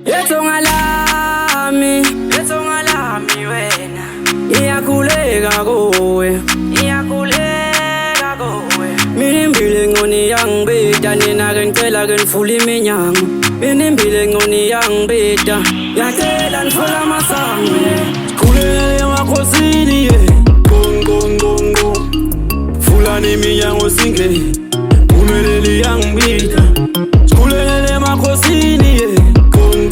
Yetong'alami wena iyakhuleka kowe Minimbile ngoni yangibeda nina ke ngicela ke nifula iminyango Minimbile ngoni yangibeda ngiyacela nifula amasango Sikhulele emakhosini Gong Fulani iminyango singene Umeleli yangibeda Sikhulele emakhosini Gong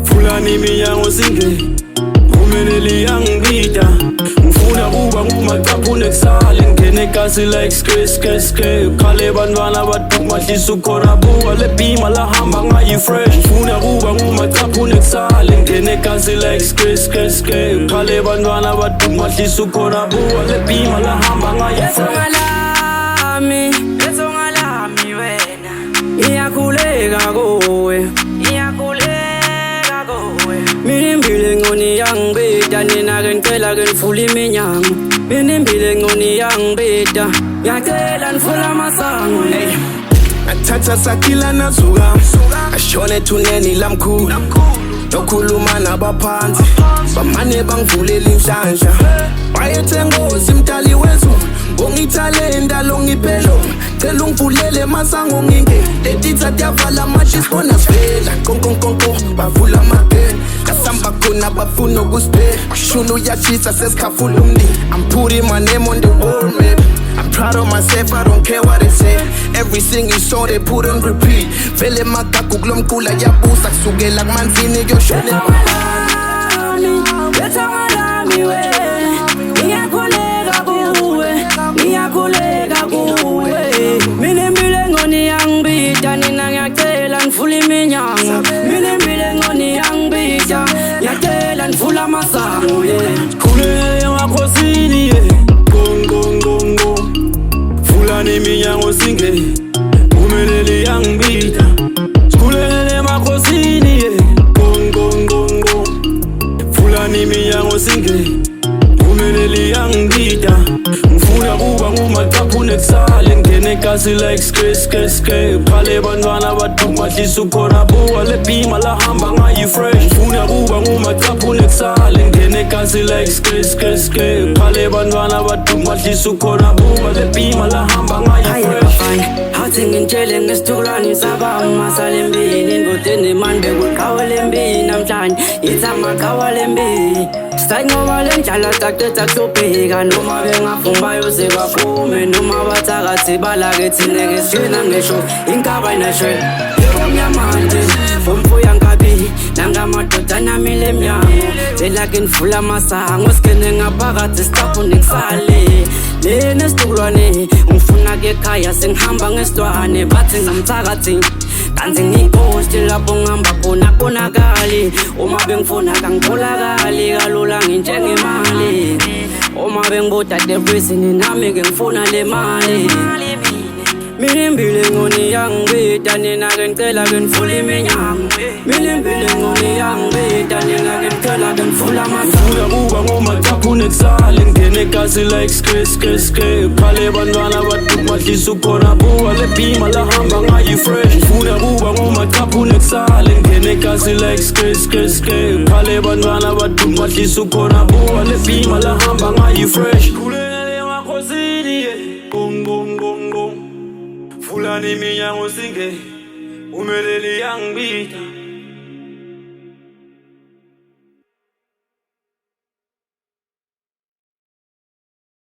Fulani iminyango singene Umeleli yangibeda Ngifuna kuba ngumaqaphu nekusale ngene kasi like skre Khale bantwana badumahlisa ukhona buka le bhima lahamba ngayi fresh Ngifuna kuba ngumaqaphu nekusale ngene kasi like skre Khale bantwana badumahlisa ukhona buka le bhima lahamba ngayi fresh Yetong'alami wena iyakhuleka kowe Minimbile ngoni yangibeda nina ke ngicela ke nifula iminyango Minimbile ngoni yangibeda ngiyacela nifula amasango Nathatha sakila nazuka ashone thuneni lamkhulu nokhuluma nabaphansi bamane bangivulela inhlanhla wayethe ngozi mdali wezulu ngongithalenda longiphelo cela ungivulele masango nginge letitha tyavala manje sibona sivela konko bavula amageni kasamba khona bafuna ukusiphela shunu yashisa sesikhafula umndeni I'm putting my name on the world map I'm proud of myself, I don't care what they say Everything you saw they put on repeat Vele magaku kulomkula yabusa kusukela kumanzini yoshone Yetong'alami wena iyakhuleka kuwe Minimbile ngoni yangibeda nina ngiyacela nifula iminyango Minimbile ngoni yangibeda ngiyacela nifula amasango Sikhulele emakhosini Gong Fulani iminyango singene Umeleli yangibeda Sikhulele emakhosini Gong Fulani iminyango singene Umeleli yangibeda Ngifuna kuba ngumaqaphu nekusale ngene kasi like skre Khale bantwana badumahlisa ukhona buka le bhima lahamba ngayi fresh Ngifuna kuba ngumaqaphu nekusale ngene kasi like skre Khale bantwana badumahlisa ukhona buka le bhima lahamba ngayi fresh Hathi ngintshele ngesithukulwane sabama salembini Indodeni manje kuqhawe lembini namhlanje Yithi amaqhawe lembini Sayingoba le njala taqeda kusobheka Noma bengavuma yoze baphume Noma bathakathi balakethi neke sishena ngesho Inkaba inashwela Yomnyamanje Umfuya ngabi Nangamadodana amile emnyango Cela ke nifula amasango Sikene ngaphakathi sitaphu nikusale Lena esithukulwane Ngifuna ke ekhaya sengihamba ngesitwane Bathi ngamthakathi Kanti ngiyiphosti lapho ngihamba khona konakali Uma bengifuna kangitholakali kalula nginjengemali Uma bengibuda depression nami ke ngifuna le mali Minimbile ngoni yangibeda nina ke ngicela ke nifula iminyango Minimbile ngoni yangibeda nina ke ngicela ke nifula amasango Kuba ngumaqaphu nekusale ngene kasi like skre Khale bantwana badumahlisa ukhona buka le bhima lahamba ngayi fresh Ngifuna kuba ngumaqaphu nekusale ngene kasi like skre Khale bantwana badumahlisa ukhona buka le bhima lahamba ngayi fresh Sikhulele emakhosini Gong Fulani iminyango singene Umeleli yangibeda